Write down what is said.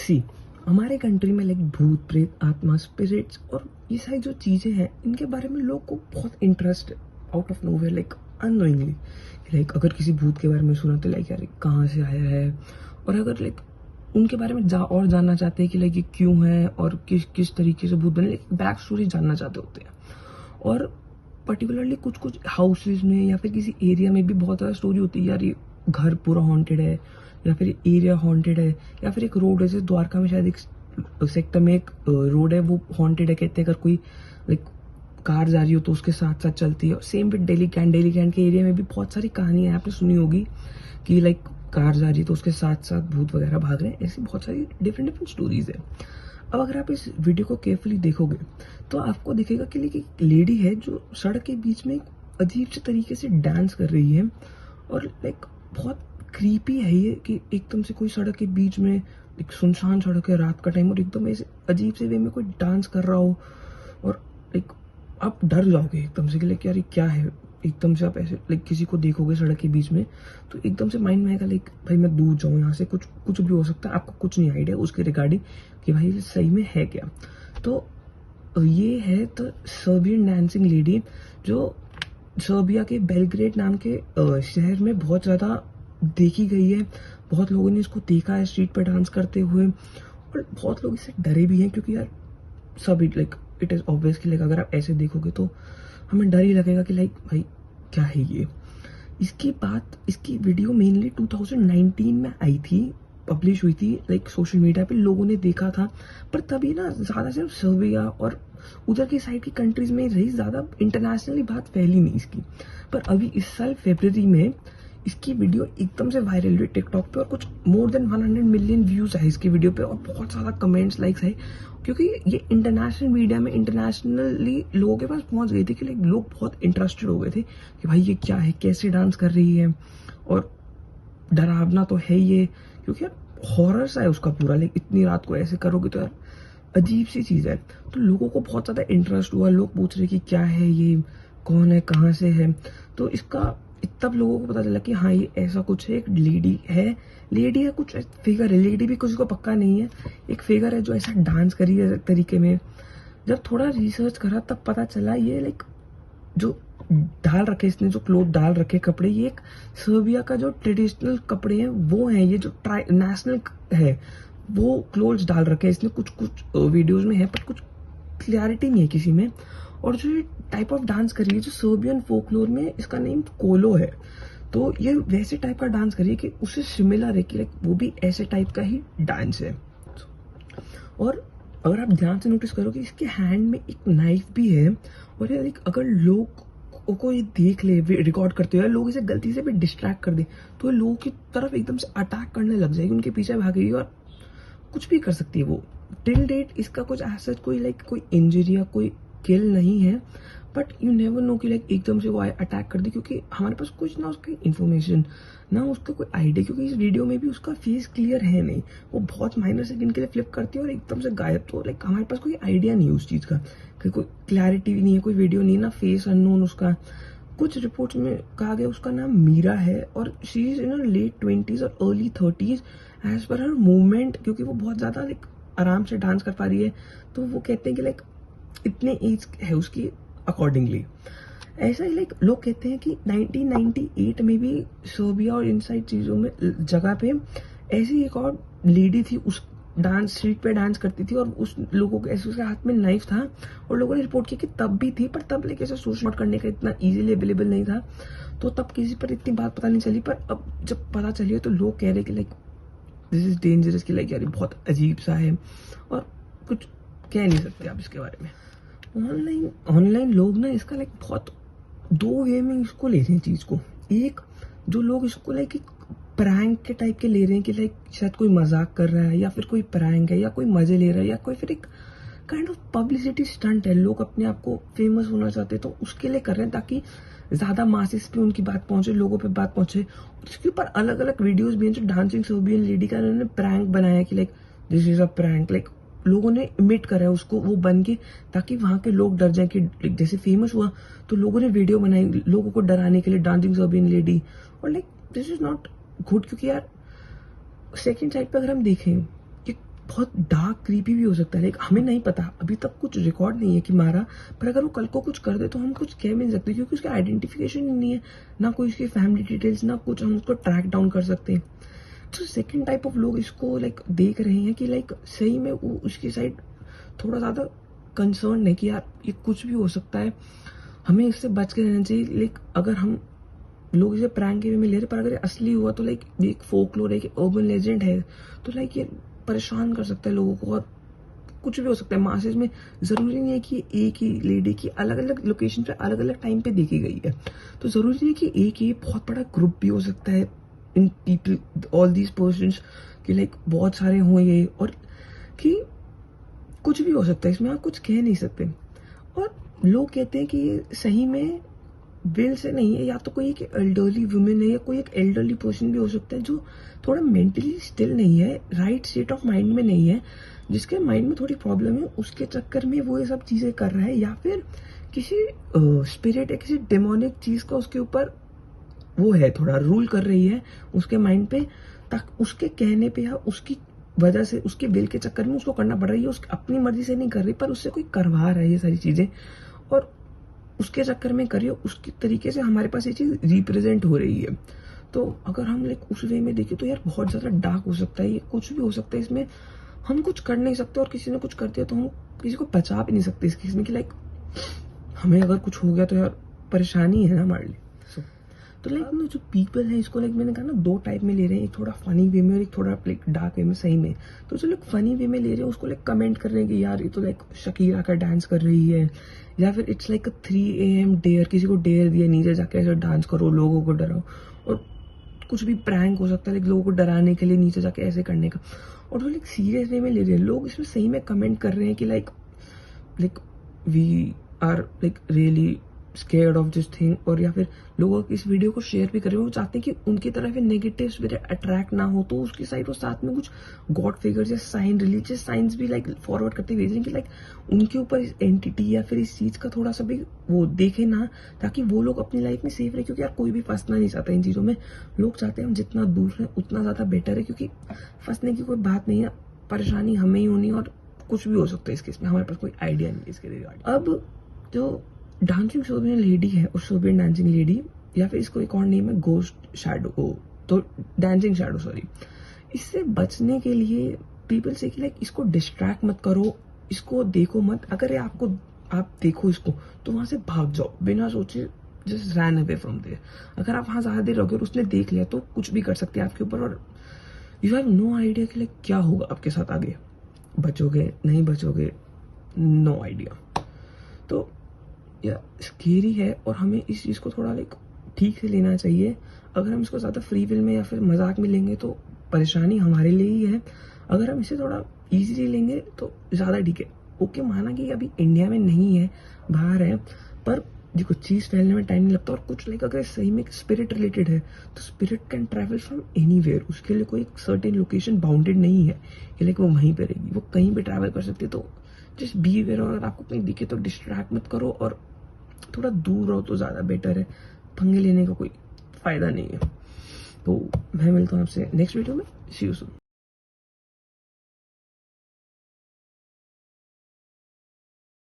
सी हमारे कंट्री में लाइक भूत प्रेत आत्मा स्पिरिट्स और ये सारी जो चीज़ें हैं इनके बारे में लोग को बहुत इंटरेस्ट है out of nowhere like unknowingly. Like अगर किसी भूत के बारे में सुना तो लाइक यार कहाँ से आया है, और अगर लाइक उनके बारे में और जानना चाहते हैं कि लाइक ये क्यों है और किस किस तरीके से भूत बने, लाइक बैक स्टोरी जानना चाहते होते हैं। और पर्टिकुलरली कुछ कुछ हाउसेज में या फिर किसी एरिया में भी बहुत ज़्यादा स्टोरी होती है, यार ये घर पूरा हॉन्टेड है या फिर एरिया हॉन्टेड है या फिर एक रोड है, जैसे द्वारका में शायद एक सेक्टर में एक रोड है वो हॉन्टेड है। कहते हैं अगर कोई लाइक कार जा रही हो तो उसके साथ साथ चलती है। सेम विद डेली कैंट के एरिया में भी बहुत सारी कहानियां आपने सुनी होगी कि लाइक कार जा रही है तो उसके साथ साथ भूत वगैरह भाग रहे हैं। ऐसी बहुत सारी डिफरेंट स्टोरीज है। अब अगर आप इस वीडियो को केयरफुली देखोगे तो आपको दिखेगा कि एक लेडी है जो सड़क के बीच में एक अजीब से तरीके से डांस कर रही है, और लाइक बहुत क्रीपी है ये कि एकदम से कोई सड़क के बीच में, एक सुनसान सड़क है रात का टाइम, और एकदम ऐसे अजीब से वे में कोई डांस कर रहा हो, और लाइक आप डर जाओगे एकदम से कि लाइक यार ये क्या है। एकदम से आप ऐसे लाइक किसी को देखोगे सड़क के बीच में तो एकदम से माइंड में आएगा लाइक भाई मैं दूर जाऊँ यहाँ से, कुछ कुछ भी हो सकता है। आपको कुछ नहीं आइडिया उसके रिगार्डिंग कि भाई सही में है क्या। तो ये है तो सर्बियन डांसिंग लेडी जो सर्बिया के बेलग्रेड नाम के शहर में बहुत ज़्यादा देखी गई है। बहुत लोगों ने इसको देखा है स्ट्रीट पर डांस करते हुए, और बहुत लोग इससे डरे भी हैं क्योंकि यार सब like it is obviously like अगर आप ऐसे देखोगे तो हमें डर ही लगेगा कि लाइक भाई क्या है ये। इसकी वीडियो मेनली 2019 में आई थी, पब्लिश हुई थी लाइक सोशल मीडिया पे लोगों ने देखा था, पर तभी ना ज़्यादा सिर्फ सर्बिया और उधर की साइड की कंट्रीज में रही, ज़्यादा इंटरनेशनली बात फैली नहीं इसकी। पर अभी इस साल फरवरी में इसकी वीडियो एकदम से वायरल हुई टिकटॉक पे, और कुछ मोर देन 100 मिलियन व्यूज है इसकी वीडियो पे, और बहुत सारा कमेंट्स लाइक्स है क्योंकि ये इंटरनेशनल मीडिया में इंटरनेशनली लोगों के पास पहुंच गई थी कि लोग बहुत इंटरेस्टेड हो गए थे कि भाई ये क्या है, कैसे डांस कर रही है, और डरावना तो है ये क्योंकि यार हॉरर सा है उसका पूरा, लाइक इतनी रात को ऐसे करोगे तो यार अजीब सी चीज़ है। तो लोगों को बहुत ज़्यादा इंटरेस्ट हुआ, लोग पूछ रहे कि क्या है ये, कौन है, कहाँ से है। तो इसका तब लोगों को पता चला कि हाँ ये ऐसा कुछ है, एक लेडी है कुछ फिगर है, लेडी भी कुछ को पक्का नहीं है, एक फिगर है जो ऐसा डांस करी है तरीके में। जब थोड़ा रिसर्च करा तब पता चला ये लाइक जो डाल रखे इसने, जो क्लोथ डाल रखे कपड़े, ये एक सर्बिया का जो ट्रेडिशनल कपड़े हैं वो हैं, ये जो नेशनल है वो क्लोथ्स डाल रखे हैं इसने। कुछ कुछ वीडियोज में है पर कुछ क्लियरिटी नहीं है किसी में। और जो ये टाइप ऑफ डांस करी है जो सर्बियन फोकलोर में इसका नेम कोलो है, तो ये वैसे टाइप का डांस करिए कि उससे सिमिलर है कि लाइक वो भी ऐसे टाइप का ही डांस है। और अगर आप ध्यान से नोटिस करोगे इसके हैंड में एक नाइफ भी है, और यार अगर लोग को ये देख ले रिकॉर्ड करते हुए, लोग इसे गलती से भी डिस्ट्रैक्ट कर दे तो लोगों की तरफ एकदम से अटैक करने लग जाएगी, उनके पीछे भागेगी और कुछ भी कर सकती है वो। टिल डेट इसका कुछ ऐसा कोई इंजरी या कोई किल नहीं है, बट यू नेवर नो कि लाइक एकदम से वो अटैक कर दे, क्योंकि हमारे पास कुछ ना उसकी इन्फॉर्मेशन ना उसका कोई आइडिया, क्योंकि इस वीडियो में भी उसका फेस क्लियर है नहीं, वो बहुत माइनर सेकंड के लिए फ्लिप करती है और एकदम से गायब। तो लाइक हमारे पास कोई आइडिया नहीं है उस चीज़ का, कोई क्लैरिटी नहीं है, कोई वीडियो नहीं, ना फेस अननोन उसका। कुछ रिपोर्ट्स में कहा गया उसका नाम मीरा है और she is in late 20s और अर्ली 30s एज पर हर मूवमेंट, क्योंकि वो बहुत ज़्यादा लाइक आराम से डांस कर पा रही है। तो वो कहते हैं कि लाइक इतने एज है उसकी अकॉर्डिंगली। ऐसा ही लाइक लोग कहते हैं कि 1998 में भी सर्बिया और इन साइड चीज़ों में जगह पे ऐसी एक और लेडी थी, उस डांस स्ट्रीट पे डांस करती थी, और उस लोगों के ऐसे उसके हाथ में नाइफ था, और लोगों ने रिपोर्ट किया कि तब भी थी, पर तब लाइक ऐसा सोच नोट करने का इतना इजीली अवेलेबल नहीं था, तो तब किसी पर इतनी बात पता नहीं चली। पर अब जब पता चली है तो लोग कह रहे हैं कि लाइक दिस इज डेंजरस, कि लाइक यार बहुत अजीब सा है और कुछ कह नहीं सकते आप इसके बारे में। ऑनलाइन लोग ना इसका लाइक बहुत दो वे में इसको ले रहे हैं चीज़ को। एक जो लोग इसको लाइक एक प्रैंक के टाइप के ले रहे हैं कि लाइक शायद कोई मजाक कर रहा है या फिर कोई प्रैंक है या कोई मजे ले रहा है या कोई फिर एक काइंड ऑफ पब्लिसिटी स्टंट है, लोग अपने आप को फेमस होना चाहते हैं तो उसके लिए कर रहे हैं ताकि ज़्यादा मासेस पे उनकी बात पहुंचे, लोगों पे बात पहुंचे। उसके ऊपर अलग अलग वीडियोस भी हैं जो डांसिंग सर्बियन लेडी का उन्होंने प्रैंक बनाया कि like this is a prank, like लोगों ने इमिट करा है उसको वो बन के, ताकि वहाँ के लोग डर जाएं कि जैसे फेमस हुआ तो लोगों ने वीडियो बनाई लोगों को डराने के लिए डांसिंग सर्बियन लेडी। और like this is not good, क्योंकि यार सेकंड साइड पे अगर हम देखें कि बहुत डार्क क्रीपी भी हो सकता है। लाइक हमें नहीं पता, अभी तक कुछ रिकॉर्ड नहीं है कि मारा, पर अगर वो कल को कुछ कर दे तो हम कुछ कह भी नहीं सकते, क्योंकि उसका आइडेंटिफिकेशन ही नहीं है, ना कोई उसकी फैमिली डिटेल्स, ना कुछ हम उसको ट्रैक डाउन कर सकते हैं। तो सेकंड टाइप ऑफ लोग इसको लाइक देख रहे हैं कि लाइक सही में वो उसकी साइड थोड़ा ज़्यादा कंसर्न है कि यार ये कुछ भी हो सकता है, हमें इससे बच के रहना चाहिए। लाइक अगर हम लोग इसे प्रैंक के वे में ले रहे, पर अगर ये असली हुआ तो लाइक ये एक फोकलोर है, एक अर्बन लेजेंड है, तो लाइक ये परेशान कर सकता है लोगों को, और कुछ भी हो सकता है। मासेज में जरूरी नहीं है कि एक ही लेडी की अलग अलग लोकेशन पे अलग अलग टाइम पे देखी गई है, तो जरूरी नहीं है कि एक ही बहुत बड़ा ग्रुप भी हो सकता है in people, all these persons, कि लाइक बहुत सारे हों ये, और कि कुछ भी हो सकता है इसमें, आप कुछ कह नहीं सकते। और लोग कहते हैं कि ये सही में विल से नहीं है, या तो कोई एक एल्डरली वुमेन है, या कोई एक एल्डरली पर्सन भी हो सकता है जो थोड़ा मेंटली स्टिल नहीं है, राइट स्टेट ऑफ माइंड में नहीं है, जिसके माइंड में थोड़ी प्रॉब्लम है, उसके चक्कर में वो ये सब चीजें कर रहा है, या फिर किसी स्पिरिट या किसी डेमोनिक चीज का उसके ऊपर वो है, थोड़ा रूल कर रही है उसके माइंड पे, तक उसके कहने पे या उसकी वजह से, उसके विल के चक्कर में उसको करना पड़ रही है, उसकी अपनी मर्जी से नहीं कर रही, पर उससे कोई करवा रहा है ये सारी चीजें, और उसके चक्कर में करिए, उसके तरीके से हमारे पास ये चीज रिप्रेजेंट हो रही है। तो अगर हम लाइक उस वे में देखें तो यार बहुत ज्यादा डार्क हो सकता है, ये कुछ भी हो सकता है, इसमें हम कुछ कर नहीं सकते, और किसी ने कुछ कर दिया तो हम किसी को बचा भी नहीं सकते इस केस में, कि लाइक हमें अगर कुछ हो गया तो यार परेशानी है ना हमारे लिए। तो लाइक ना जो पीपल है इसको लाइक मैंने कहा ना दो टाइप में ले रहे हैं, एक थोड़ा फनी वे में और एक थोड़ा लाइक डार्क वे में सही में। तो जो लोग फनी वे में ले रहे हैं उसको लाइक कमेंट कर रहे हैं कि यार ये तो लाइक शकीरा का डांस कर रही है, या फिर इट्स लाइक 3 AM डेयर, किसी को डेयर दिया नीचे जाके ऐसे डांस करो, लोगों को डराओ, और कुछ भी प्रैंक हो सकता है लाइक लोगों को डराने के लिए नीचे जाके ऐसे करने का। और जो लाइक सीरियस वे में ले रहे हैं लोग, इसमें सही में कमेंट कर रहे हैं कि like we are like really scared of this thing, और या फिर लोगों को इस वीडियो को शेयर भी कर रहे हो, वो चाहते हैं कि उनकी तरफ नेगेटिव स्पिरिट अट्रैक्ट ना हो, तो उसकी साइड वो साथ में कुछ गॉड फिगर्स या साइन, रिलीजियस साइंस भी लाइक फॉरवर्ड करते भेज रहे हैं कि लाइक उनके ऊपर इस एंटिटी या फिर इस चीज का थोड़ा सा भी वो देखे ना, ताकि वो लोग अपनी लाइफ में सेफ रहे, क्योंकि यार कोई भी फंसना नहीं चाहता इन चीजों में। लोग चाहते हैं हम जितना दूर हैं उतना ज्यादा बेटर है, क्योंकि फंसने की कोई बात नहीं है, परेशानी हमें ही होनी, और कुछ भी हो सकता है इस केस में, हमारे पास कोई आइडिया नहीं है इसके रिगार्डिंग। अब जो डांसिंग शोबियन लेडी है, और शोबियन डांसिंग लेडी, या फिर इसको एक और नेम है गोस्ट शैडो, तो डांसिंग शैडो सॉरी, इससे बचने के लिए पीपल से कि लाइक इसको डिस्ट्रैक्ट मत करो, इसको देखो मत, अगर आपको आप देखो इसको तो वहां से भाग जाओ बिना सोचे, just run away from there. अगर आप वहां ज्यादा देर रहोगे और उसने देख लिया तो कुछ भी कर सकते हैं आपके ऊपर, और यू हैव नो आइडिया कि लाइक क्या होगा आपके साथ आगे, बचोगे नहीं बचोगे, नो आइडिया। तो या स्केरी है, और हमें इस चीज को थोड़ा लाइक ठीक से लेना चाहिए। अगर हम इसको ज्यादा फ्री विल में या फिर मजाक में लेंगे तो परेशानी हमारे लिए ही है, अगर हम इसे थोड़ा इजीली लेंगे तो ज्यादा ठीक है। ओके, माना कि अभी इंडिया में नहीं है, बाहर है, पर देखो चीज फैलने में टाइम नहीं लगता, और कुछ लाइक अगर सही में स्पिरिट रिलेटेड है तो spirit can travel from anywhere, उसके लिए कोई सर्टेन लोकेशन बाउंडेड नहीं है कि लाइक वो वहीं पे रहेगी, वो कहीं भी ट्रैवल कर सकती है। तो जस्ट बी अवेयर, और अगर आपको कहीं दिखे तो डिस्ट्रैक्ट मत करो, और थोड़ा दूर रहो तो ज्यादा बेटर है, पंगे लेने का कोई फायदा नहीं है। तो मैं मिलता हूँ आपसे नेक्स्ट वीडियो में, सी यू सून।